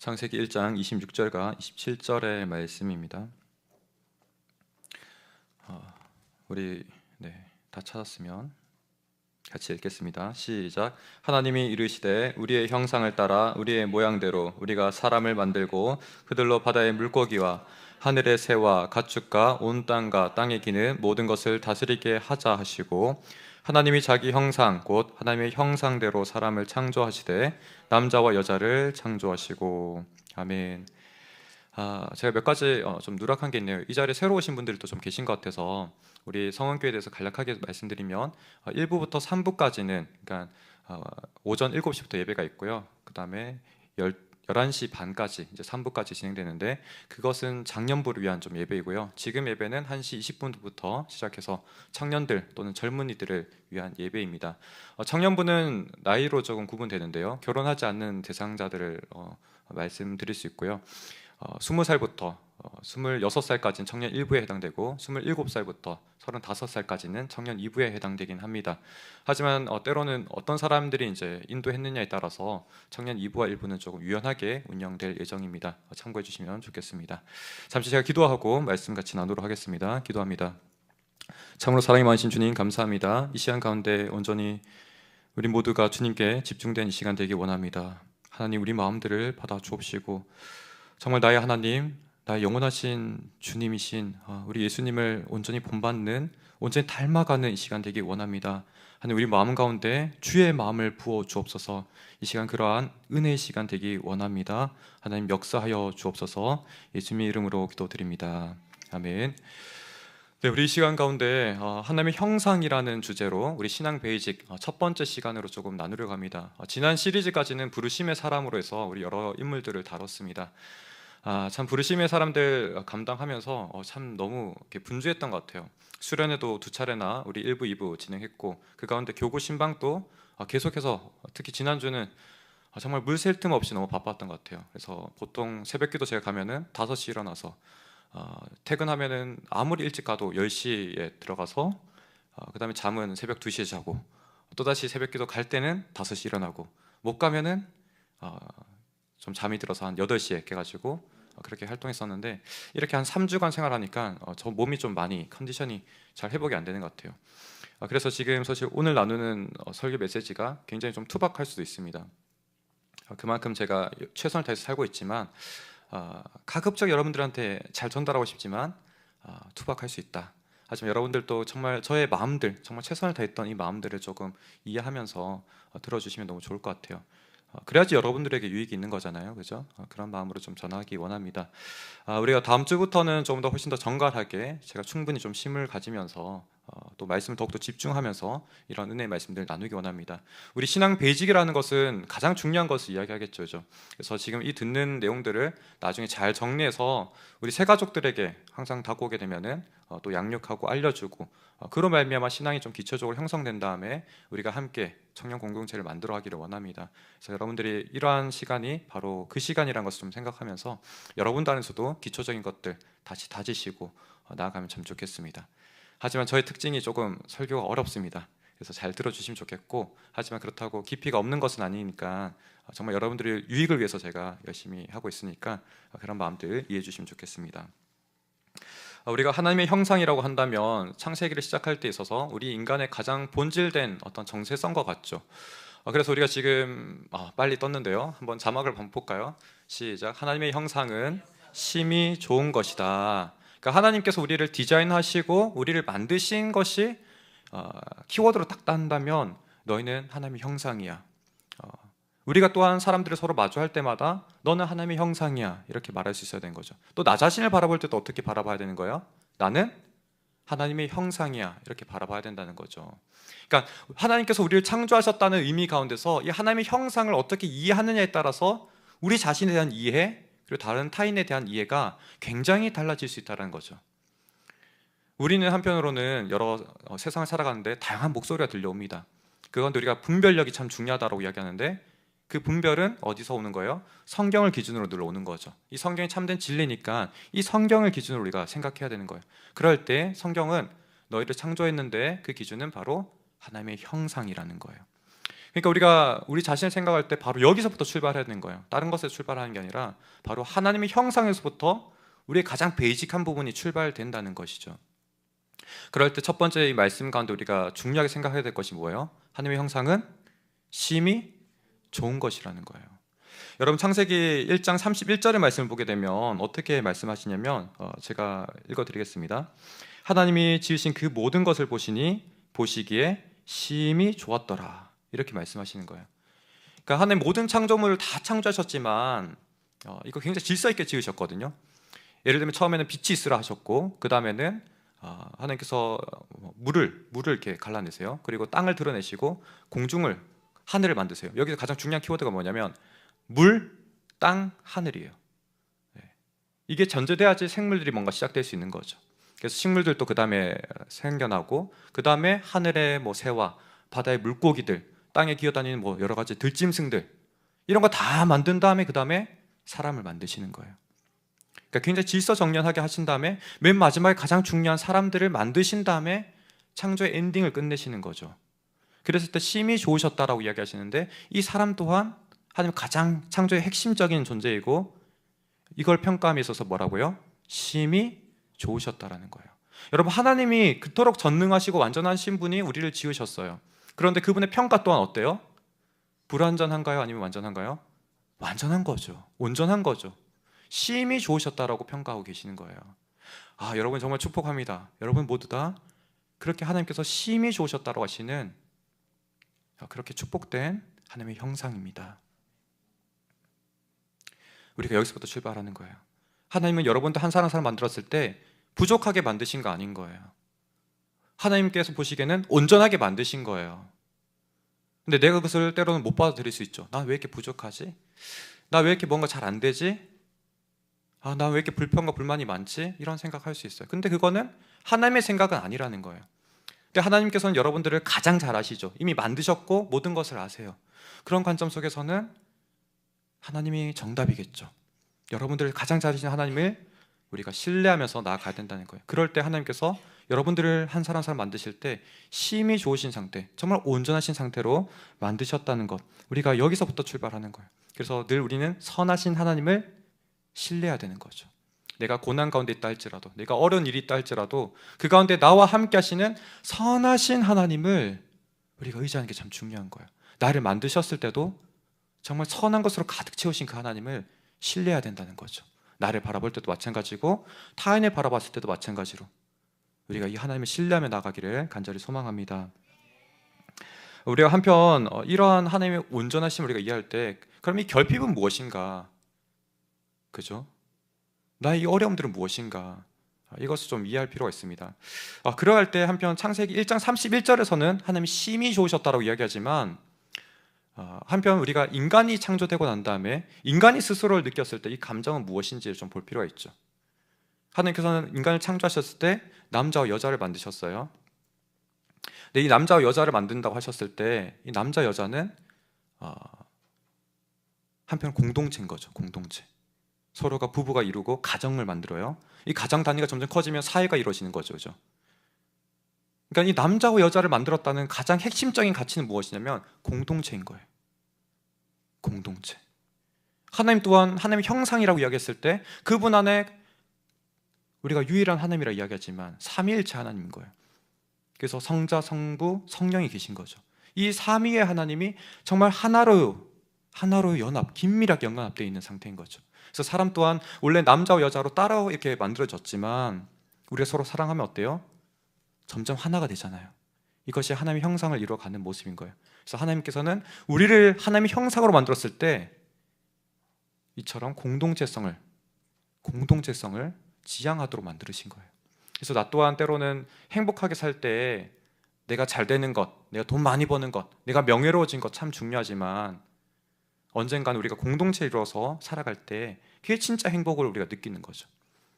창세기 1장 26절과 27절의 말씀입니다. 우리 다 찾았으면 같이 읽겠습니다. 시작. 하나님이 이르시되 우리의 형상을 따라 우리의 모양대로 우리가 사람을 만들고 그들로 바다의 물고기와 하늘의 새와 가축과 온 땅과 땅에 기는 모든 것을 다스리게 하자 하시고, 하나님이 자기 형상 곧 하나님의 형상대로 사람을 창조하시되 남자와 여자를 창조하시고. 아멘. 제가 몇 가지 좀 누락한 게 있네요. 이 자리에 새로 오신 분들도 좀 계신 것 같아서 우리 성원교회에 대해서 간략하게 말씀드리면 1부부터 3부까지는 그러니까 오전 7시부터 예배가 있고요. 그 다음에 11시 반까지 이제 3부까지 진행되는데, 그것은 장년부를 위한 좀 예배이고요. 지금 예배는 1시 20분부터 시작해서 청년들 또는 젊은이들을 위한 예배입니다. 청년부는 나이로 조금 구분되는데요. 결혼하지 않는 대상자들을 말씀드릴 수 있고요. 20살부터 26살까지는 청년 1부에 해당되고 27살부터 35살까지는 청년 2부에 해당되긴 합니다. 하지만 때로는 어떤 사람들이 이제 인도했느냐에 따라서 청년 2부와 1부는 조금 유연하게 운영될 예정입니다. 참고해 주시면 좋겠습니다. 잠시 제가 기도하고 말씀 같이 나누도록 하겠습니다. 기도합니다. 참으로 사랑이 많으신 주님, 감사합니다. 이 시간 가운데 온전히 우리 모두가 주님께 집중된 이 시간 되기 원합니다. 하나님, 우리 마음들을 받아 주옵시고 정말 나의 하나님, 나의 영원하신 주님이신 우리 예수님을 온전히 본받는, 온전히 닮아가는 이 시간 되기 원합니다. 하나님, 우리 마음 가운데 주의 마음을 부어 주옵소서. 이 시간 그러한 은혜의 시간 되기 원합니다. 하나님, 역사하여 주옵소서. 예수님의 이름으로 기도드립니다. 아멘. 네, 우리 이 시간 가운데 하나님의 형상이라는 주제로 우리 신앙 베이직 첫 번째 시간으로 조금 나누려고 합니다. 지난 시리즈까지는 부르심의 사람으로 해서 우리 여러 인물들을 다뤘습니다. 참 부르심의 사람들 감당하면서 참 너무 이렇게 분주했던 것 같아요. 수련회도 2차례나 우리 1부, 2부 진행했고, 그 가운데 교구 신방도 계속해서, 특히 지난주는 정말 물 샐 틈 없이 너무 바빴던 것 같아요. 그래서 보통 새벽기도 제가 가면은 5시 일어나서 퇴근하면은 아무리 일찍 가도 10시에 들어가서 그 다음에 잠은 새벽 2시에 자고, 또다시 새벽기도 갈 때는 5시 일어나고, 못 가면은 좀 잠이 들어서 한 8시에 깨가지고 그렇게 활동했었는데, 이렇게 한 3주간 생활하니까 저 몸이 좀 많이 컨디션이 잘 회복이 안 되는 것 같아요. 그래서 지금 사실 오늘 나누는 설교 메시지가 굉장히 좀 투박할 수도 있습니다. 그만큼 제가 최선을 다해서 살고 있지만 가급적 여러분들한테 잘 전달하고 싶지만 투박할 수 있다. 하지만 여러분들도 정말 저의 마음들, 정말 최선을 다했던 이 마음들을 조금 이해하면서 들어주시면 너무 좋을 것 같아요. 그래야지 여러분들에게 유익이 있는 거잖아요, 그죠? 그런 마음으로 좀 전하기 원합니다. 우리가 다음 주부터는 좀 더 훨씬 더 정갈하게 제가 충분히 좀 심을 가지면서 또 말씀을 더욱더 집중하면서 이런 은혜의 말씀들을 나누기 원합니다. 우리 신앙 베이직이라는 것은 가장 중요한 것을 이야기하겠죠, 그죠? 그래서 지금 이 듣는 내용들을 나중에 잘 정리해서 우리 새 가족들에게 항상 갖고 오게 되면은 또 양육하고 알려주고, 그로 말미암아 신앙이 좀 기초적으로 형성된 다음에 우리가 함께 청년 공동체를 만들어 가기를 원합니다. 그래서 여러분들이 이러한 시간이 바로 그 시간이라는 것을 좀 생각하면서 여러분들 안에서도 기초적인 것들 다시 다지시고 나아가면 참 좋겠습니다. 하지만 저의 특징이 조금 설교가 어렵습니다. 그래서 잘 들어주시면 좋겠고, 하지만 그렇다고 깊이가 없는 것은 아니니까 정말 여러분들의 유익을 위해서 제가 열심히 하고 있으니까 그런 마음들 이해해 주시면 좋겠습니다. 우리가 하나님의 형상이라고 한다면 창세기를 시작할 때 있어서 우리 인간의 가장 본질된 어떤 정체성과 같죠. 그래서 우리가 지금 빨리 떴는데요, 한번 자막을 한번 볼까요? 시작. 하나님의 형상은 심히 좋은 것이다. 그러니까 하나님께서 우리를 디자인하시고 우리를 만드신 것이 키워드로 딱 딴다면 너희는 하나님의 형상이야. 우리가 또한 사람들을 서로 마주할 때마다 너는 하나님의 형상이야 이렇게 말할 수 있어야 되는 거죠. 또 나 자신을 바라볼 때도 어떻게 바라봐야 되는 거예요? 나는 하나님의 형상이야 이렇게 바라봐야 된다는 거죠. 그러니까 하나님께서 우리를 창조하셨다는 의미 가운데서 이 하나님의 형상을 어떻게 이해하느냐에 따라서 우리 자신에 대한 이해, 그리고 다른 타인에 대한 이해가 굉장히 달라질 수 있다는 거죠. 우리는 한편으로는 여러 세상을 살아가는데 다양한 목소리가 들려옵니다. 그건 우리가 분별력이 참 중요하다고 이야기하는데, 그 분별은 어디서 오는 거예요? 성경을 기준으로 늘 오는 거죠. 이 성경이 참된 진리니까 이 성경을 기준으로 우리가 생각해야 되는 거예요. 그럴 때 성경은 너희를 창조했는데 그 기준은 바로 하나님의 형상이라는 거예요. 그러니까 우리가 우리 자신을 생각할 때 바로 여기서부터 출발해야 되는 거예요. 다른 것에서 출발하는 게 아니라 바로 하나님의 형상에서부터 우리의 가장 베이직한 부분이 출발된다는 것이죠. 그럴 때 첫 번째 이 말씀 가운데 우리가 중요하게 생각해야 될 것이 뭐예요? 하나님의 형상은 심히 좋은 것이라는 거예요. 여러분 창세기 1장 31절의 말씀을 보게 되면 어떻게 말씀하시냐면 제가 읽어드리겠습니다. 하나님이 지으신 그 모든 것을 보시기에 심히 좋았더라, 이렇게 말씀하시는 거예요. 그러니까 하나님 모든 창조물을 다 창조하셨지만 이거 굉장히 질서 있게 지으셨거든요. 예를 들면 처음에는 빛이 있으라 하셨고, 그 다음에는 하나님께서 물을 이렇게 갈라내세요. 그리고 땅을 드러내시고 하늘을 만드세요. 여기서 가장 중요한 키워드가 뭐냐면 물, 땅, 하늘이에요. 이게 전제돼야지 생물들이 뭔가 시작될 수 있는 거죠. 그래서 식물들도 그 다음에 생겨나고, 그 다음에 하늘의 새와 바다의 물고기들, 땅에 기어다니는 여러 가지 들짐승들, 이런 거 다 만든 다음에 그 다음에 사람을 만드시는 거예요. 그러니까 굉장히 질서정연하게 하신 다음에 맨 마지막에 가장 중요한 사람들을 만드신 다음에 창조의 엔딩을 끝내시는 거죠. 그랬을 때 심히 좋으셨다라고 이야기하시는데, 이 사람 또한 하나님 가장 창조의 핵심적인 존재이고, 이걸 평가함에 있어서 뭐라고요? 심히 좋으셨다라는 거예요. 여러분, 하나님이 그토록 전능하시고 완전하신 분이 우리를 지으셨어요. 그런데 그분의 평가 또한 어때요? 불완전한가요? 아니면 완전한가요? 완전한 거죠. 온전한 거죠. 심히 좋으셨다라고 평가하고 계시는 거예요. 여러분 정말 축복합니다. 여러분 모두 다 그렇게 하나님께서 심히 좋으셨다라고 하시는 그렇게 축복된 하나님의 형상입니다. 우리가 여기서부터 출발하는 거예요. 하나님은 여러분도 한 사람 만들었을 때 부족하게 만드신 거 아닌 거예요. 하나님께서 보시기에는 온전하게 만드신 거예요. 근데 내가 그것을 때로는 못 받아들일 수 있죠. 나 왜 이렇게 부족하지? 나 왜 이렇게 뭔가 잘 안 되지? 나 왜 이렇게 불평과 불만이 많지? 이런 생각할 수 있어요. 근데 그거는 하나님의 생각은 아니라는 거예요. 근데 하나님께서는 여러분들을 가장 잘 아시죠. 이미 만드셨고 모든 것을 아세요. 그런 관점 속에서는 하나님이 정답이겠죠. 여러분들을 가장 잘 아시는 하나님을 우리가 신뢰하면서 나아가야 된다는 거예요. 그럴 때 하나님께서 여러분들을 한 사람 만드실 때 심히 좋으신 상태, 정말 온전하신 상태로 만드셨다는 것, 우리가 여기서부터 출발하는 거예요. 그래서 늘 우리는 선하신 하나님을 신뢰해야 되는 거죠. 내가 고난 가운데 있다 할지라도, 내가 어려운 일이 있다 할지라도 그 가운데 나와 함께 하시는 선하신 하나님을 우리가 의지하는 게 참 중요한 거예요. 나를 만드셨을 때도 정말 선한 것으로 가득 채우신 그 하나님을 신뢰해야 된다는 거죠. 나를 바라볼 때도 마찬가지고 타인을 바라봤을 때도 마찬가지로 우리가 이 하나님을 신뢰하며 나가기를 간절히 소망합니다. 우리가 한편 이러한 하나님의 온전하심을 우리가 이해할 때, 그럼 이 결핍은 무엇인가? 그죠? 나의 이 어려움들은 무엇인가? 이것을 좀 이해할 필요가 있습니다. 그러할 때 한편 창세기 1장 31절에서는 하나님이 심히 좋으셨다라고 이야기하지만, 한편 우리가 인간이 창조되고 난 다음에 인간이 스스로를 느꼈을 때 이 감정은 무엇인지를 좀 볼 필요가 있죠. 하나님께서는 인간을 창조하셨을 때 남자와 여자를 만드셨어요. 근데 이 남자와 여자를 만든다고 하셨을 때 이 남자 여자는 한편 공동체인 거죠. 공동체. 서로가 부부가 이루고 가정을 만들어요. 이 가정 단위가 점점 커지면 사회가 이루어지는 거죠. 그죠? 그러니까 이 남자와 여자를 만들었다는 가장 핵심적인 가치는 무엇이냐면 공동체인 거예요. 공동체. 하나님 또한 하나님의 형상이라고 이야기했을 때 그분 안에 우리가 유일한 하나님이라 이야기하지만 삼위일체 하나님인 거예요. 그래서 성자, 성부, 성령이 계신 거죠. 이 삼위의 하나님이 정말 하나로 긴밀하게 연관되어 있는 상태인 거죠. 그래서 사람 또한 원래 남자와 여자로 따로 이렇게 만들어졌지만 우리가 서로 사랑하면 어때요? 점점 하나가 되잖아요. 이것이 하나님의 형상을 이루어가는 모습인 거예요. 그래서 하나님께서는 우리를 하나님의 형상으로 만들었을 때 이처럼 공동체성을 지향하도록 만드신 거예요. 그래서 나 또한 때로는 행복하게 살 때 내가 잘 되는 것, 내가 돈 많이 버는 것, 내가 명예로워진 것 참 중요하지만 언젠가는 우리가 공동체 이루어서 살아갈 때 그게 진짜 행복을 우리가 느끼는 거죠.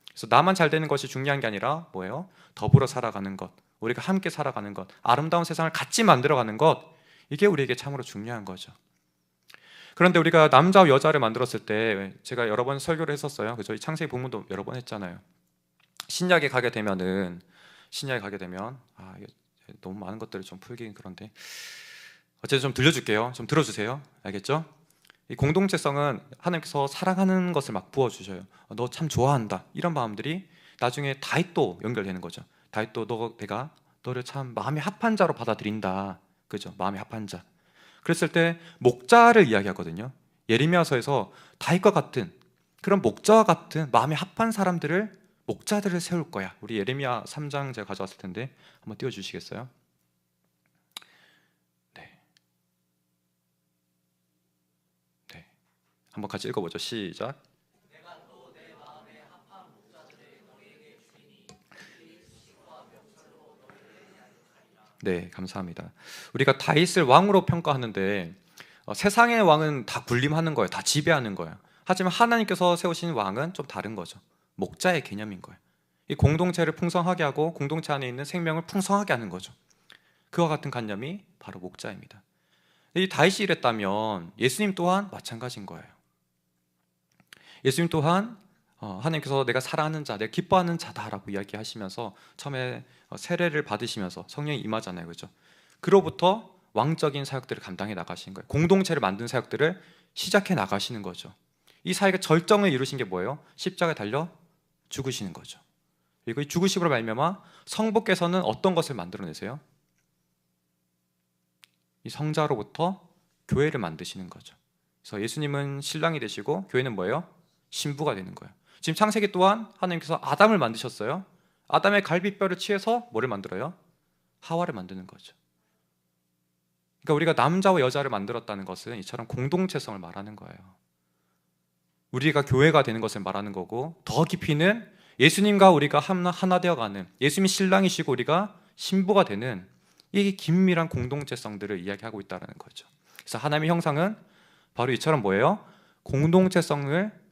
그래서 나만 잘 되는 것이 중요한 게 아니라 뭐예요? 더불어 살아가는 것, 우리가 함께 살아가는 것, 아름다운 세상을 같이 만들어가는 것, 이게 우리에게 참으로 중요한 거죠. 그런데 우리가 남자와 여자를 만들었을 때 제가 여러 번 설교를 했었어요. 저희 창세기 본문도 여러 번 했잖아요. 신약에 가게 되면 이게 너무 많은 것들을 좀 풀긴 그런데 어쨌든 좀 들려줄게요. 좀 들어주세요. 알겠죠? 이 공동체성은 하나님께서 사랑하는 것을 막 부어주셔요. 너 참 좋아한다. 이런 마음들이 나중에 다윗도 연결되는 거죠. 다윗도 내가 너를 참 마음에 합한 자로 받아들인다. 그죠? 마음에 합한 자. 그랬을 때 목자를 이야기하거든요. 예레미야서에서 다윗과 같은 그런 목자와 같은 마음에 합한 사람들을 목자들을 세울 거야. 우리 예레미야 3장 제가 가져왔을 텐데 한번 띄워주시겠어요? 네, 네. 한번 같이 읽어보죠. 시작. 네, 감사합니다. 우리가 다윗을 왕으로 평가하는데 세상의 왕은 다 군림하는 거예요. 다 지배하는 거예요. 하지만 하나님께서 세우신 왕은 좀 다른 거죠. 목자의 개념인 거예요. 이 공동체를 풍성하게 하고 공동체 안에 있는 생명을 풍성하게 하는 거죠. 그와 같은 관념이 바로 목자입니다. 이 다윗이 이랬다면 예수님 또한 마찬가지인 거예요. 예수님 또한 하나님께서 내가 사랑하는 자, 내가 기뻐하는 자다라고 이야기하시면서 처음에 세례를 받으시면서 성령이 임하잖아요, 그렇죠? 그로부터 왕적인 사역들을 감당해 나가시는 거예요. 공동체를 만든 사역들을 시작해 나가시는 거죠. 이 사역의 절정을 이루신 게 뭐예요? 십자가에 달려 죽으시는 거죠. 그리고 이 죽으심으로 말미암아 성부께서는 어떤 것을 만들어내세요? 이 성자로부터 교회를 만드시는 거죠. 그래서 예수님은 신랑이 되시고 교회는 뭐예요? 신부가 되는 거예요. 지금 창세기 또한 하나님께서 아담을 만드셨어요. 아담의 갈비뼈를 취해서 뭐를 만들어요? 하와를 만드는 거죠. 그러니까 우리가 남자와 여자를 만들었다는 것은 이처럼 공동체성을 말하는 거예요. 우리가 교회가 되는 것을 말하는 거고, 더 깊이는 예수님과 우리가 하나 되어가는, 예수님이 신랑이시고 우리가 신부가 되는 이 긴밀한 공동체성들을 이야기하고 있다는 거죠. 그래서 하나님의 형상은 바로 이처럼 뭐예요? 공동체성을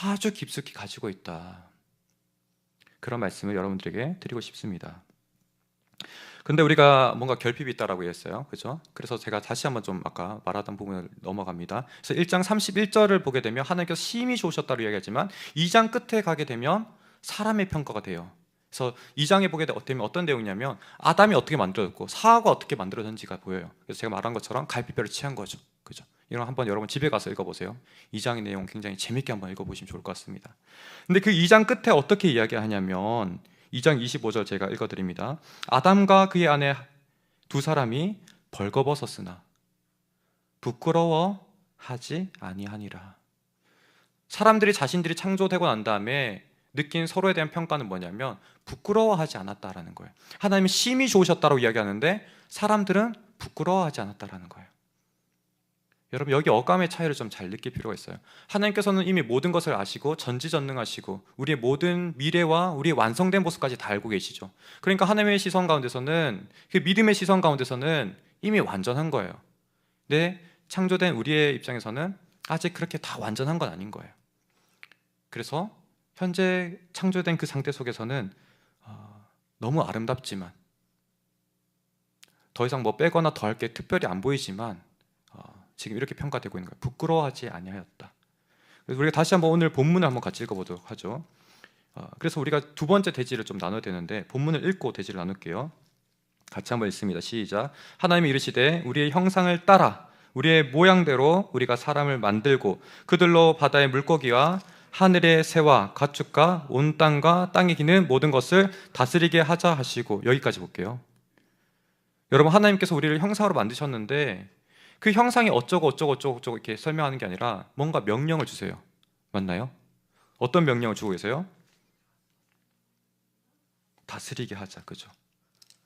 아주 깊숙이 가지고 있다. 그런 말씀을 여러분들에게 드리고 싶습니다. 근데 우리가 뭔가 결핍이 있다라고 했어요. 그죠? 그래서 제가 다시 한번 좀 아까 말하던 부분을 넘어갑니다. 그래서 1장 31절을 보게 되면 하나님께서 심히 좋으셨다고 이야기하지만 2장 끝에 가게 되면 사람의 평가가 돼요. 그래서 2장에 보게 되면 어떤 내용이냐면 아담이 어떻게 만들어졌고 사하가 어떻게 만들어졌는지가 보여요. 그래서 제가 말한 것처럼 갈비뼈를 취한 거죠. 그죠? 이런 한번 여러분 집에 가서 읽어보세요. 2장의 내용 굉장히 재밌게 한번 읽어보시면 좋을 것 같습니다. 근데 그 2장 끝에 어떻게 이야기하냐면 2장 25절 제가 읽어드립니다. 아담과 그의 아내 두 사람이 벌거벗었으나 부끄러워하지 아니하니라. 사람들이 자신들이 창조되고 난 다음에 느낀 서로에 대한 평가는 뭐냐면 부끄러워하지 않았다라는 거예요. 하나님이 심히 좋으셨다고 이야기하는데 사람들은 부끄러워하지 않았다라는 거예요. 여러분 여기 어감의 차이를 좀 잘 느낄 필요가 있어요. 하나님께서는 이미 모든 것을 아시고 전지전능하시고 우리의 모든 미래와 우리의 완성된 모습까지 다 알고 계시죠. 그러니까 하나님의 시선 가운데서는, 그 믿음의 시선 가운데서는 이미 완전한 거예요. 근데 창조된 우리의 입장에서는 아직 그렇게 다 완전한 건 아닌 거예요. 그래서 현재 창조된 그 상태 속에서는 너무 아름답지만 더 이상 뭐 빼거나 더할 게 특별히 안 보이지만 지금 이렇게 평가되고 있는 거예요. 부끄러워하지 아니하였다. 그래서 우리가 다시 한번 오늘 본문을 한번 같이 읽어보도록 하죠. 그래서 우리가 두 번째 대지를 좀 나눠야 되는데 본문을 읽고 대지를 나눌게요. 같이 한번 읽습니다. 시작. 하나님이 이르시되 우리의 형상을 따라 우리의 모양대로 우리가 사람을 만들고 그들로 바다의 물고기와 하늘의 새와 가축과 온 땅과 땅에 기는 모든 것을 다스리게 하자 하시고, 여기까지 볼게요. 여러분 하나님께서 우리를 형상으로 만드셨는데 그 형상이 어쩌고 이렇게 설명하는 게 아니라 뭔가 명령을 주세요. 맞나요? 어떤 명령을 주고 계세요? 다스리게 하자. 그죠?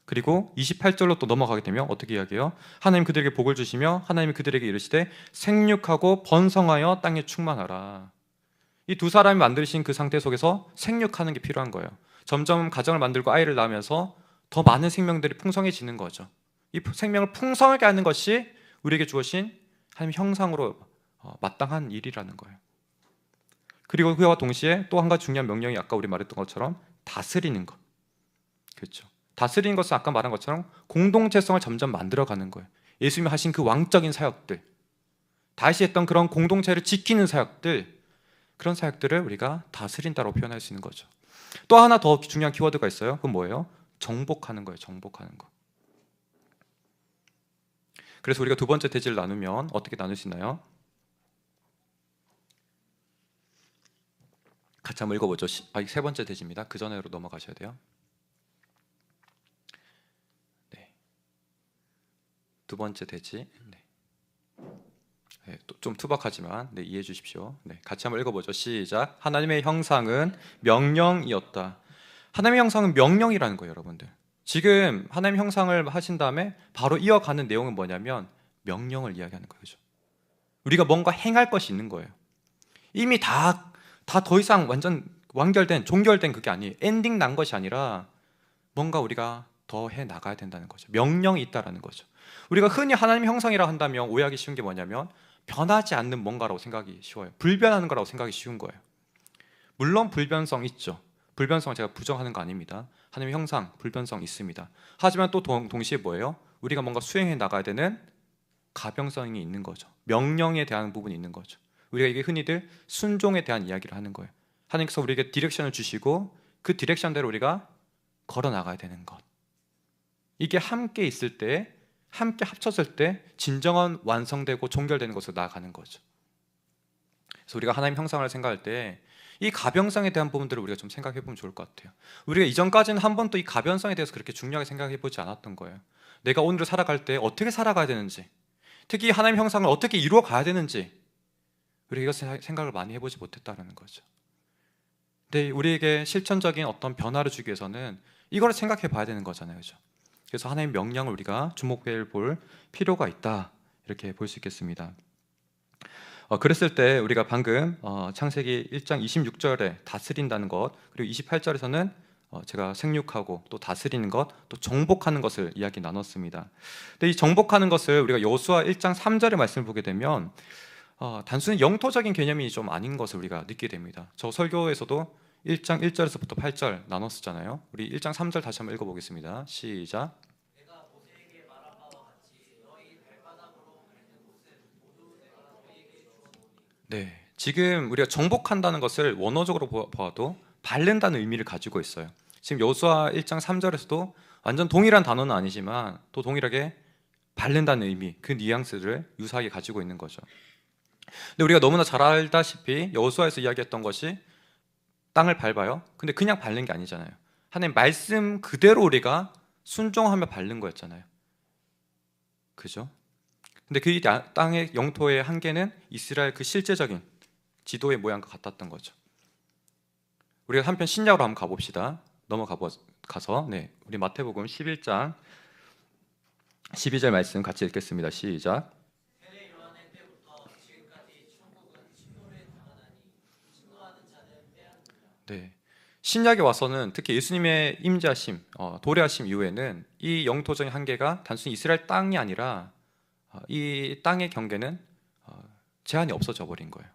그리고 28절로 또 넘어가게 되면 어떻게 이야기해요? 하나님 그들에게 복을 주시며 하나님이 그들에게 이르시되 생육하고 번성하여 땅에 충만하라. 이 두 사람이 만드신 그 상태 속에서 생육하는 게 필요한 거예요. 점점 가정을 만들고 아이를 낳으면서 더 많은 생명들이 풍성해지는 거죠. 이 생명을 풍성하게 하는 것이 우리에게 주어진 하나님의 형상으로 마땅한 일이라는 거예요. 그리고 그와 동시에 또 한 가지 중요한 명령이 아까 우리 말했던 것처럼 다스리는 것. 그렇죠. 다스리는 것은 아까 말한 것처럼 공동체성을 점점 만들어가는 거예요. 예수님이 하신 그 왕적인 사역들, 다시 했던 그런 공동체를 지키는 사역들, 그런 사역들을 우리가 다스린다고 표현할 수 있는 거죠. 또 하나 더 중요한 키워드가 있어요. 그건 뭐예요? 정복하는 거예요. 정복하는 거. 그래서 우리가 두 번째 대지를 나누면 어떻게 나눌 수 있나요? 같이 한번 읽어보죠. 세 번째 대지입니다. 그 전에로 넘어가셔야 돼요. 네. 두 번째 대지. 네. 네, 좀 투박하지만 네, 이해해 주십시오. 네, 같이 한번 읽어보죠. 시작. 하나님의 형상은 명령이었다. 하나님의 형상은 명령이라는 거예요, 여러분들. 지금 하나님 형상을 하신 다음에 바로 이어가는 내용은 뭐냐면 명령을 이야기하는 거죠. 우리가 뭔가 행할 것이 있는 거예요. 이미 다 더 이상 완전 완결된, 종결된 그게 아니에요. 엔딩 난 것이 아니라 뭔가 우리가 더 해 나가야 된다는 거죠. 명령이 있다라는 거죠. 우리가 흔히 하나님 형상이라 한다면 오해하기 쉬운 게 뭐냐면 변하지 않는 뭔가라고 생각이 쉬워요. 불변하는 거라고 생각이 쉬운 거예요. 물론 불변성 있죠. 불변성 제가 부정하는 거 아닙니다. 하나님의 형상, 불변성 있습니다. 하지만 또 동시에 뭐예요? 우리가 뭔가 수행해 나가야 되는 가병성이 있는 거죠. 명령에 대한 부분이 있는 거죠. 우리가 이게 흔히들 순종에 대한 이야기를 하는 거예요. 하나님께서 우리에게 디렉션을 주시고 그 디렉션대로 우리가 걸어 나가야 되는 것. 이게 함께 있을 때, 함께 합쳤을 때 진정한 완성되고 종결되는 것으로 나아가는 거죠. 그래서 우리가 하나님 형상을 생각할 때 이 가변성에 대한 부분들을 우리가 좀 생각해 보면 좋을 것 같아요. 우리가 이전까지는 한 번도 이 가변성에 대해서 그렇게 중요하게 생각해 보지 않았던 거예요. 내가 오늘을 살아갈 때 어떻게 살아가야 되는지, 특히 하나님 형상을 어떻게 이루어 가야 되는지 우리가 이것을 생각을 많이 해보지 못했다는 거죠. 근데 우리에게 실천적인 어떤 변화를 주기 위해서는 이걸 생각해 봐야 되는 거잖아요, 그렇죠? 그래서 하나님의 명령을 우리가 주목해 볼 필요가 있다, 이렇게 볼 수 있겠습니다. 그랬을 때 우리가 방금 창세기 1장 26절에 다스린다는 것, 그리고 28절에서는 제가 생육하고 또 다스리는 것, 또 정복하는 것을 이야기 나눴습니다. 근데 이 정복하는 것을 우리가 여호수아 1장 3절의 말씀을 보게 되면 단순히 영토적인 개념이 좀 아닌 것을 우리가 느끼게 됩니다. 저 설교에서도 1장 1절에서부터 8절 나눴었잖아요. 우리 1장 3절 다시 한번 읽어보겠습니다. 시작. 네, 지금 우리가 정복한다는 것을 원어적으로 봐도 밟는다는 의미를 가지고 있어요. 지금 여호수아 1장 3절에서도 완전 동일한 단어는 아니지만 또 동일하게 밟는다는 의미, 그 뉘앙스를 유사하게 가지고 있는 거죠. 근데 우리가 너무나 잘 알다시피 여호수아에서 이야기했던 것이 땅을 밟아요. 근데 그냥 밟는 게 아니잖아요. 하나님 말씀 그대로 우리가 순종하며 밟는 거였잖아요. 그죠? 근데 그 땅의 영토의 한계는 이스라엘 그 실제적인 지도의 모양과 같았던 거죠. 우리가 한편 신약으로 한번 가봅시다. 가서 우리 마태복음 11장 12절 말씀 같이 읽겠습니다. 시작. 네, 신약에 와서는 특히 예수님의 임재하심, 도래하심 이후에는 이 영토적인 한계가 단순히 이스라엘 땅이 아니라 이 땅의 경계는 제한이 없어져 버린 거예요.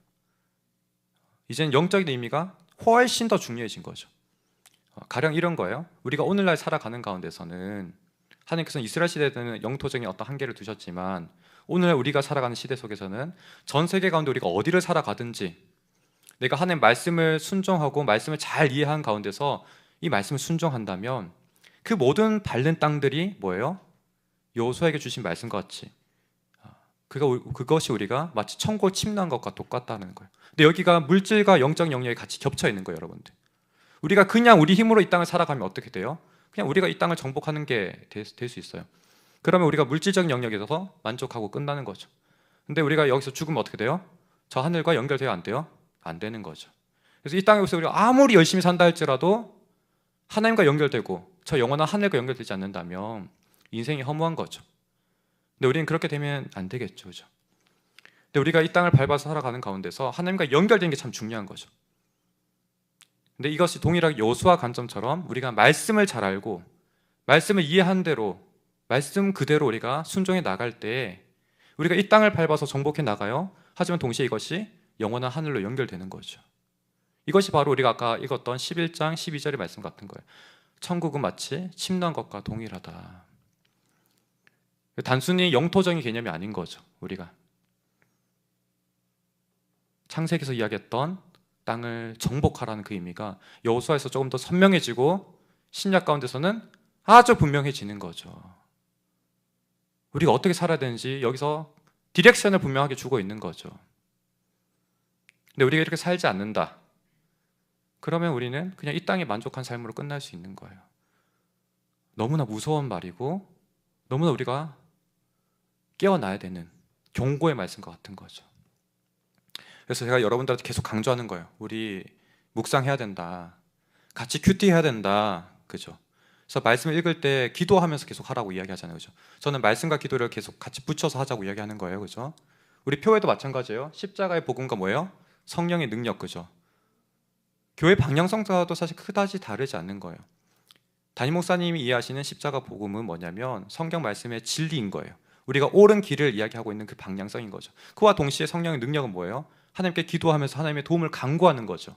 이제는 영적인 의미가 훨씬 더 중요해진 거죠. 가령 이런 거예요. 우리가 오늘날 살아가는 가운데서는 하나님께서는 이스라엘 시대에는 영토적인 어떤 한계를 두셨지만 오늘날 우리가 살아가는 시대 속에서는 전 세계 가운데 우리가 어디를 살아가든지 내가 하나님 말씀을 순종하고 말씀을 잘 이해한 가운데서 이 말씀을 순종한다면 그 모든 밟는 땅들이 뭐예요? 여호수아에게 주신 말씀과 같이 그것이 우리가 마치 천국을 침노한 것과 똑같다는 거예요. 근데 여기가 물질과 영적 영역이 같이 겹쳐 있는 거예요, 여러분들. 우리가 그냥 우리 힘으로 이 땅을 살아가면 어떻게 돼요? 그냥 우리가 이 땅을 정복하는 게 될 수 있어요. 그러면 우리가 물질적 영역에서 만족하고 끝나는 거죠. 근데 우리가 여기서 죽으면 어떻게 돼요? 저 하늘과 연결돼야 안 돼요? 안 되는 거죠. 그래서 이 땅에서 우리가 아무리 열심히 산다 할지라도 하나님과 연결되고 저 영원한 하늘과 연결되지 않는다면 인생이 허무한 거죠. 근데 우리는 그렇게 되면 안 되겠죠, 그렇죠? 근데 우리가 이 땅을 밟아서 살아가는 가운데서 하나님과 연결되는 게 참 중요한 거죠. 근데 이것이 동일하게 여호수아 관점처럼 우리가 말씀을 잘 알고 말씀을 이해한 대로 말씀 그대로 우리가 순종해 나갈 때 우리가 이 땅을 밟아서 정복해 나가요. 하지만 동시에 이것이 영원한 하늘로 연결되는 거죠. 이것이 바로 우리가 아까 읽었던 11장 12절의 말씀 같은 거예요. 천국은 마치 침노한 것과 동일하다. 단순히 영토적인 개념이 아닌 거죠. 우리가 창세기에서 이야기했던 땅을 정복하라는 그 의미가 여호수아에서 조금 더 선명해지고 신약 가운데서는 아주 분명해지는 거죠. 우리가 어떻게 살아야 되는지 여기서 디렉션을 분명하게 주고 있는 거죠. 근데 우리가 이렇게 살지 않는다. 그러면 우리는 그냥 이 땅에 만족한 삶으로 끝날 수 있는 거예요. 너무나 무서운 말이고 너무나 우리가 깨어나야 되는 경고의 말씀과 같은 거죠. 그래서 제가 여러분들한테 계속 강조하는 거예요. 우리 묵상해야 된다. 같이 큐티해야 된다. 그죠? 그래서 말씀을 읽을 때 기도하면서 계속 하라고 이야기하잖아요. 그죠? 저는 말씀과 기도를 계속 같이 붙여서 하자고 이야기하는 거예요. 그죠? 우리 교회도 마찬가지예요. 십자가의 복음과 뭐예요? 성령의 능력. 그죠? 교회 방향성과도 사실 그다지 다르지 않는 거예요. 담임 목사님이 이해하시는 십자가 복음은 뭐냐면 성경 말씀의 진리인 거예요. 우리가 옳은 길을 이야기하고 있는 그 방향성인 거죠. 그와 동시에 성령의 능력은 뭐예요? 하나님께 기도하면서 하나님의 도움을 간구하는 거죠.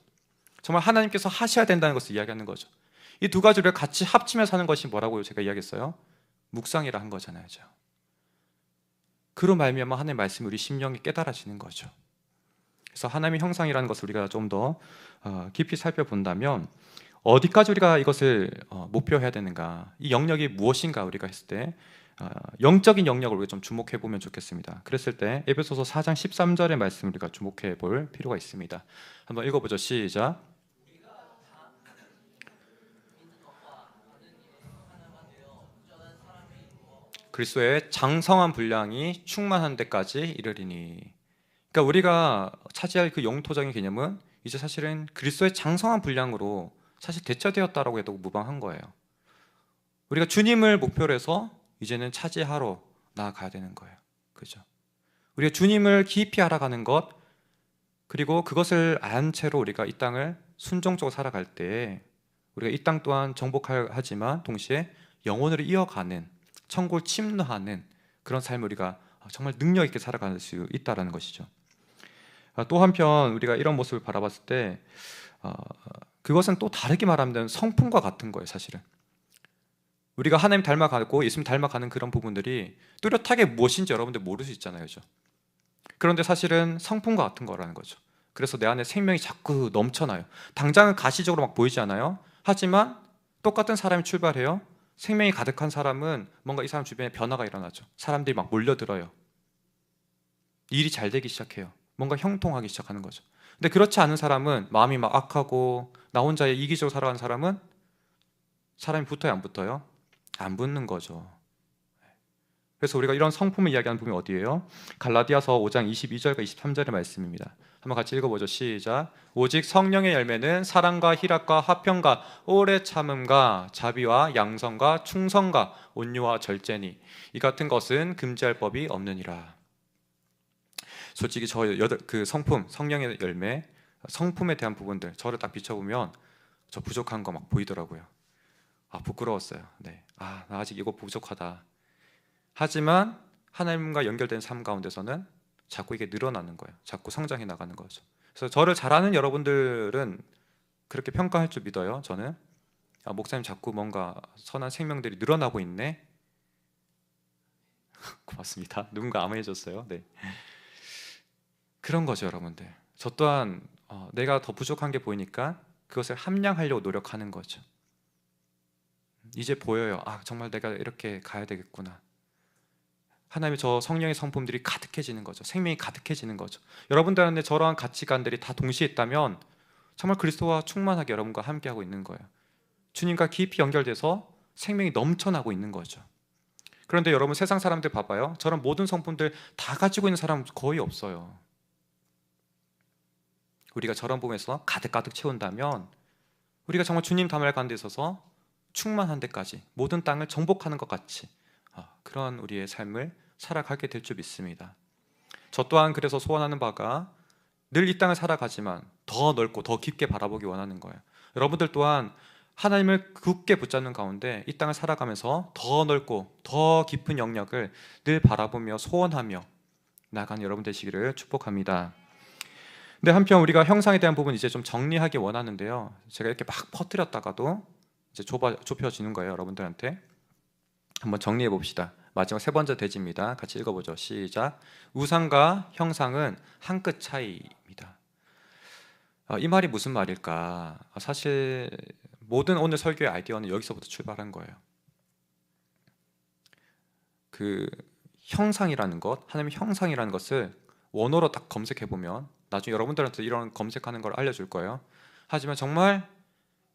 정말 하나님께서 하셔야 된다는 것을 이야기하는 거죠. 이 두 가지를 같이 합치면서 하는 것이 뭐라고 제가 이야기했어요? 묵상이라 한 거잖아요. 그로 말미암아 하나님의 말씀이 우리 심령이 깨달아지는 거죠. 그래서 하나님의 형상이라는 것을 우리가 좀 더 깊이 살펴본다면 어디까지 우리가 이것을 목표해야 되는가, 이 영역이 무엇인가 우리가 했을 때 영적인 영역을 우리가 좀 주목해 보면 좋겠습니다. 그랬을 때 에베소서 4장 13절의 말씀을 우리가 주목해 볼 필요가 있습니다. 한번 읽어보죠. 시작. 그리스도의 장성한 분량이 충만한 데까지 이르리니. 그러니까 우리가 차지할 그 영토적인 개념은 이제 사실은 그리스도의 장성한 분량으로 사실 대처되었다라고 해도 무방한 거예요. 우리가 주님을 목표로 해서 이제는 차지하러 나아가야 되는 거예요. 그죠? 우리가 주님을 깊이 알아가는 것, 그리고 그것을 안 채로 우리가 이 땅을 순종적으로 살아갈 때 우리가 이 땅 또한 정복하지만 동시에 영혼을 이어가는, 천국을 침노하는 그런 삶을 우리가 정말 능력 있게 살아갈 수 있다는 것이죠. 또 한편 우리가 이런 모습을 바라봤을 때 그것은 또 다르게 말하면 성품과 같은 거예요. 사실은 우리가 하나님 닮아가고 예수님 닮아가는 그런 부분들이 뚜렷하게 무엇인지 여러분들 모를 수 있잖아요. 그죠? 그런데 사실은 성품과 같은 거라는 거죠. 그래서 내 안에 생명이 자꾸 넘쳐나요. 당장은 가시적으로 막 보이지 않아요. 하지만 똑같은 사람이 출발해요. 생명이 가득한 사람은 뭔가 이 사람 주변에 변화가 일어나죠. 사람들이 막 몰려들어요. 일이 잘 되기 시작해요. 뭔가 형통하기 시작하는 거죠. 근데 그렇지 않은 사람은 마음이 막 악하고 나 혼자 이기적으로 살아가는 사람은 사람이 붙어요, 안 붙어요? 안 붙는 거죠. 그래서 우리가 이런 성품을 이야기하는 부분이 어디예요? 갈라디아서 5장 22절과 23절의 말씀입니다. 한번 같이 읽어보죠. 시작. 오직 성령의 열매는 사랑과 희락과 화평과 오래 참음과 자비와 양성과 충성과 온유와 절제니 이 같은 것은 금지할 법이 없느니라. 솔직히 그 성품, 성령의 열매, 성품에 대한 부분들 저를 딱 비춰보면 저 부족한 거 막 보이더라고요. 부끄러웠어요. 네. 나 아직 이거 부족하다. 하지만 하나님과 연결된 삶 가운데서는 자꾸 이게 늘어나는 거예요. 자꾸 성장해 나가는 거죠. 그래서 저를 잘 아는 여러분들은 그렇게 평가할 줄 믿어요. 저는 목사님 자꾸 뭔가 선한 생명들이 늘어나고 있네. 고맙습니다. 누군가 아멘해 줬어요. 네. 그런 거죠, 여러분들. 저 또한 내가 더 부족한 게 보이니까 그것을 함량하려고 노력하는 거죠. 이제 보여요. 정말 내가 이렇게 가야 되겠구나. 하나님의 저 성령의 성품들이 가득해지는 거죠. 생명이 가득해지는 거죠. 여러분들한테 저러한 가치관들이 다 동시에 있다면 정말 그리스도와 충만하게 여러분과 함께하고 있는 거예요. 주님과 깊이 연결돼서 생명이 넘쳐나고 있는 거죠. 그런데 여러분 세상 사람들 봐봐요. 저런 모든 성품들 다 가지고 있는 사람 거의 없어요. 우리가 저런 부분에서 가득가득 채운다면 우리가 정말 주님 닮아갈 가는 데 있어서 충만한 데까지 모든 땅을 정복하는 것 같이 그런 우리의 삶을 살아가게 될 줄 믿습니다. 저 또한 그래서 소원하는 바가 늘 이 땅을 살아가지만 더 넓고 더 깊게 바라보기 원하는 거예요. 여러분들 또한 하나님을 굳게 붙잡는 가운데 이 땅을 살아가면서 더 넓고 더 깊은 영역을 늘 바라보며 소원하며 나가는 여러분 되시기를 축복합니다. 근데 한편 우리가 형상에 대한 부분 이제 좀 정리하기 원하는데요. 제가 이렇게 막 퍼뜨렸다가도 이제 좁혀지는 거예요. 여러분들한테 한번 정리해 봅시다. 마지막 세 번째 대지입니다. 같이 읽어보죠. 시작. 우상과 형상은 한 끗 차이입니다. 이 말이 무슨 말일까? 사실 모든 오늘 설교의 아이디어는 여기서부터 출발한 거예요. 형상이라는 것, 하나님의 형상이라는 것을 원어로 딱 검색해 보면 나중에 여러분들한테 이런 검색하는 걸 알려줄 거예요. 하지만 정말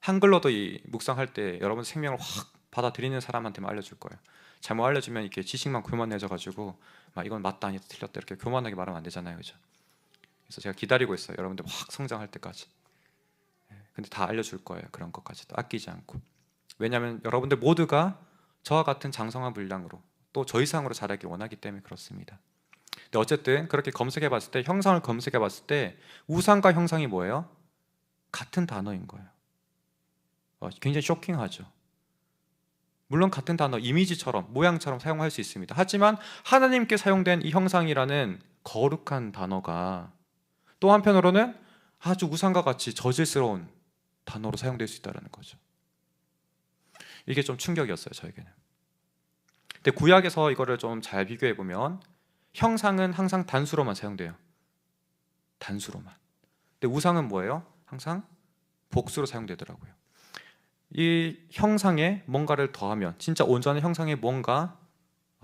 한글로도 이 묵상할 때 여러분 생명을 확 받아들이는 사람한테만 알려줄 거예요. 잘못 알려주면 이렇게 지식만 교만해져 가지고 막 이건 맞다 아니다 틀렸다 이렇게 교만하게 말하면 안 되잖아요, 그죠? 그래서 제가 기다리고 있어요. 여러분들 확 성장할 때까지. 근데 다 알려줄 거예요. 그런 것까지도 아끼지 않고. 왜냐하면 여러분들 모두가 저와 같은 장성한 분량으로 또 저 이상으로 자라길 원하기 때문에 그렇습니다. 근데 어쨌든 그렇게 검색해 봤을 때, 형상을 검색해 봤을 때 우상과 형상이 뭐예요? 같은 단어인 거예요. 굉장히 쇼킹하죠. 물론 같은 단어, 이미지처럼 모양처럼 사용할 수 있습니다. 하지만 하나님께 사용된 이 형상이라는 거룩한 단어가 또 한편으로는 아주 우상과 같이 저질스러운 단어로 사용될 수 있다는 거죠. 이게 좀 충격이었어요, 저에게는. 근데 구약에서 이거를 좀 잘 비교해 보면 형상은 항상 단수로만 사용돼요. 단수로만. 근데 우상은 뭐예요? 항상 복수로 사용되더라고요. 이 형상에 뭔가를 더하면, 진짜 온전한 형상에 뭔가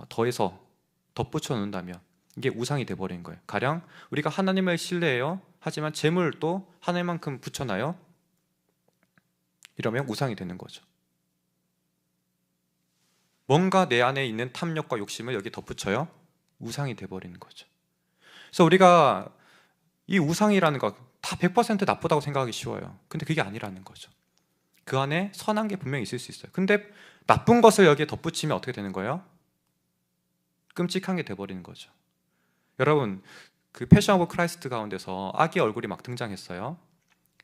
더해서 덧붙여 놓는다면 이게 우상이 돼버린 거예요. 가령 우리가 하나님을 신뢰해요. 하지만 재물도 하나님만큼 붙여놔요. 이러면 우상이 되는 거죠. 뭔가 내 안에 있는 탐욕과 욕심을 여기 덧붙여요. 우상이 돼버리는 거죠. 그래서 우리가 이 우상이라는 것 다 100% 나쁘다고 생각하기 쉬워요. 근데 그게 아니라는 거죠. 그 안에 선한 게 분명히 있을 수 있어요. 근데 나쁜 것을 여기에 덧붙이면 어떻게 되는 거예요? 끔찍한 게 돼버리는 거죠. 여러분, 그 패션 오브 크라이스트 가운데서 아기 얼굴이 막 등장했어요.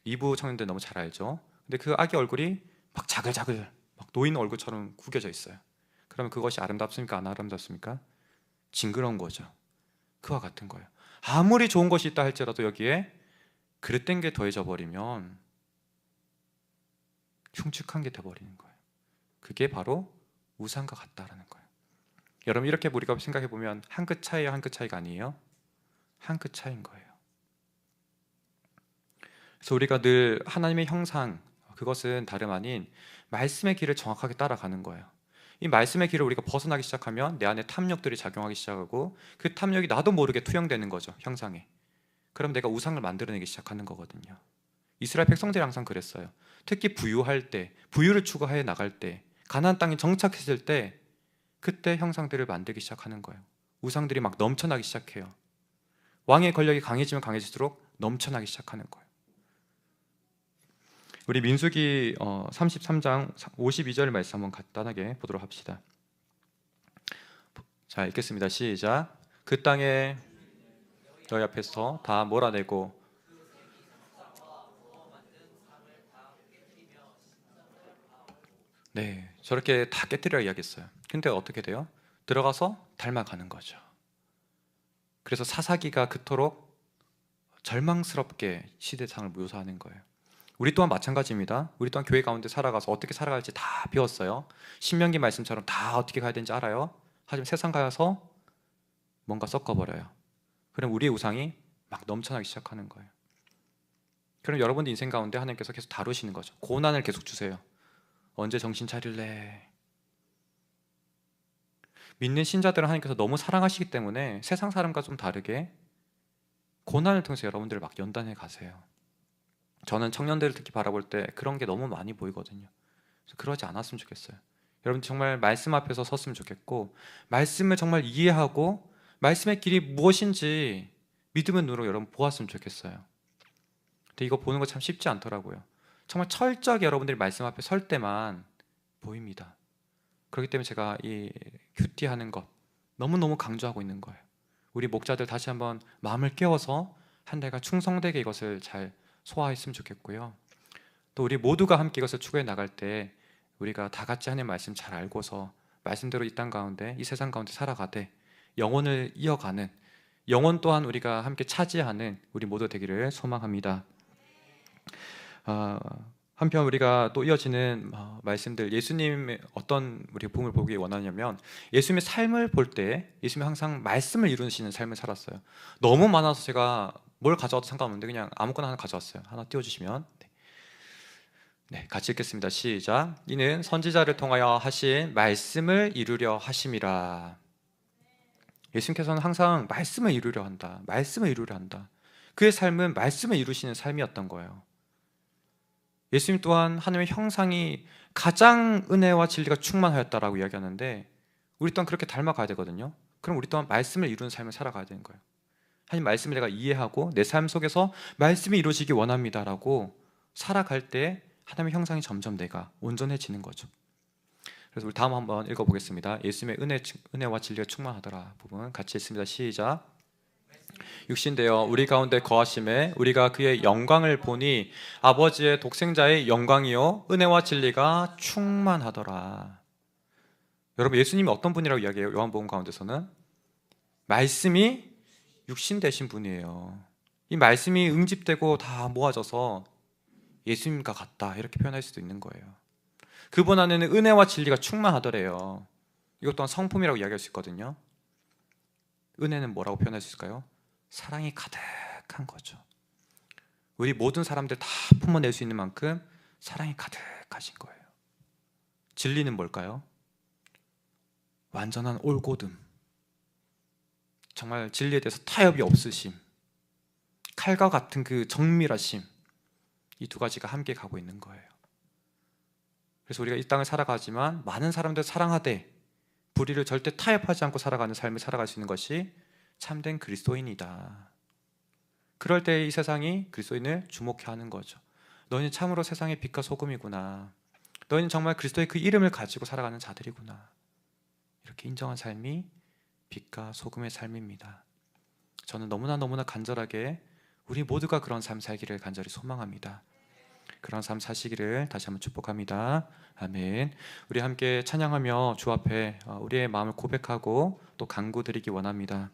2부 청년들 너무 잘 알죠. 근데 그 아기 얼굴이 막 자글자글 막 노인 얼굴처럼 구겨져 있어요. 그러면 그것이 아름답습니까? 안 아름답습니까? 징그러운 거죠. 그와 같은 거예요. 아무리 좋은 것이 있다 할지라도 여기에 그릇된 게 더해져 버리면 흉측한 게 돼버리는 거예요. 그게 바로 우상과 같다라는 거예요. 여러분, 이렇게 우리가 생각해 보면 한 끗 차이야, 한 끗 차이가 아니에요. 한 끗 차이인 거예요. 그래서 우리가 늘 하나님의 형상, 그것은 다름 아닌 말씀의 길을 정확하게 따라가는 거예요. 이 말씀의 길을 우리가 벗어나기 시작하면 내 안에 탐욕들이 작용하기 시작하고 그 탐욕이 나도 모르게 투영되는 거죠, 형상에. 그럼 내가 우상을 만들어내기 시작하는 거거든요. 이스라엘 백성들이 항상 그랬어요. 특히 부유할 때, 부유를 추구해 나갈 때, 가나안 땅에 정착했을 때 그때 형상들을 만들기 시작하는 거예요. 우상들이 막 넘쳐나기 시작해요. 왕의 권력이 강해지면 강해질수록 넘쳐나기 시작하는 거예요. 우리 민수기 33장 52절 말씀 한번 간단하게 보도록 합시다. 자, 읽겠습니다. 시작. 그 땅에 너희 앞에서 다 몰아내고 네, 저렇게 다 깨뜨려 이야기했어요. 근데 어떻게 돼요? 들어가서 닮아가는 거죠. 그래서 사사기가 그토록 절망스럽게 시대상을 묘사하는 거예요. 우리 또한 마찬가지입니다. 우리 또한 교회 가운데 살아가서 어떻게 살아갈지 다 배웠어요. 신명기 말씀처럼 다 어떻게 가야 되는지 알아요. 하지만 세상 가서 뭔가 섞어버려요. 그럼 우리의 우상이 막 넘쳐나기 시작하는 거예요. 그럼 여러분들 인생 가운데 하나님께서 계속 다루시는 거죠. 고난을 계속 주세요. 언제 정신 차릴래? 믿는 신자들은 하나님께서 너무 사랑하시기 때문에 세상 사람과 좀 다르게 고난을 통해서 여러분들을 막 연단해 가세요. 저는 청년들을 특히 바라볼 때 그런 게 너무 많이 보이거든요. 그래서 그러지 않았으면 좋겠어요. 여러분 정말 말씀 앞에서 섰으면 좋겠고 말씀을 정말 이해하고 말씀의 길이 무엇인지 믿음의 눈으로 여러분 보았으면 좋겠어요. 근데 이거 보는 거 참 쉽지 않더라고요. 정말 철저하게 여러분들이 말씀 앞에 설 때만 보입니다. 그렇기 때문에 제가 이 큐티하는 것 너무너무 강조하고 있는 거예요. 우리 목자들 다시 한번 마음을 깨워서 한 달간 충성되게 이것을 잘 소화했으면 좋겠고요. 또 우리 모두가 함께 이것을 추구해 나갈 때 우리가 다 같이 하나님의 말씀 잘 알고서 말씀대로 이 땅 가운데 이 세상 가운데 살아가되 영혼을 이어가는 영혼 또한 우리가 함께 차지하는 우리 모두 되기를 소망합니다. 한편 우리가 또 이어지는 말씀들, 예수님의 어떤 우리가 복음을 보기 원하냐면 예수님의 삶을 볼 때 예수님이 항상 말씀을 이루시는 삶을 살았어요. 너무 많아서 제가 뭘 가져와도 상관없는데 그냥 아무거나 하나 가져왔어요. 하나 띄워주시면 네, 같이 읽겠습니다. 시작. 이는 선지자를 통하여 하신 말씀을 이루려 하심이라. 예수님께서는 항상 말씀을 이루려 한다. 말씀을 이루려 한다. 그의 삶은 말씀을 이루시는 삶이었던 거예요. 예수님 또한 하나님의 형상이 가장 은혜와 진리가 충만하였다라고 이야기하는데 우리 또한 그렇게 닮아가야 되거든요. 그럼 우리 또한 말씀을 이루는 삶을 살아가야 되는 거예요. 하나님 말씀을 내가 이해하고 내 삶 속에서 말씀이 이루어지기 원합니다라고 살아갈 때 하나님의 형상이 점점 내가 온전해지는 거죠. 그래서 우리 다음 한번 읽어보겠습니다. 예수님의 은혜와 진리가 충만하더라 부분 같이 읽습니다. 시작. 육신되어 우리 가운데 거하심에 우리가 그의 영광을 보니 아버지의 독생자의 영광이요 은혜와 진리가 충만하더라. 여러분, 예수님이 어떤 분이라고 이야기해요? 요한복음 가운데서는 말씀이 육신 되신 분이에요. 이 말씀이 응집되고 다 모아져서 예수님과 같다 이렇게 표현할 수도 있는 거예요. 그분 안에는 은혜와 진리가 충만하더래요. 이것 또한 성품이라고 이야기할 수 있거든요. 은혜는 뭐라고 표현할 수 있을까요? 사랑이 가득한 거죠. 우리 모든 사람들 다 품어낼 수 있는 만큼 사랑이 가득하신 거예요. 진리는 뭘까요? 완전한 올곧음, 정말 진리에 대해서 타협이 없으심, 칼과 같은 그 정밀하심, 이 두 가지가 함께 가고 있는 거예요. 그래서 우리가 이 땅을 살아가지만 많은 사람들 사랑하되 불의를 절대 타협하지 않고 살아가는 삶을 살아갈 수 있는 것이 참된 그리스도인이다. 그럴 때 이 세상이 그리스도인을 주목해 하는 거죠. 너희는 참으로 세상의 빛과 소금이구나. 너희는 정말 그리스도의 그 이름을 가지고 살아가는 자들이구나. 이렇게 인정한 삶이 빛과 소금의 삶입니다. 저는 너무나 간절하게 우리 모두가 그런 삶 살기를 간절히 소망합니다. 그런 삶 사시기를 다시 한번 축복합니다. 아멘. 우리 함께 찬양하며 주 앞에 우리의 마음을 고백하고 또 간구드리기 원합니다.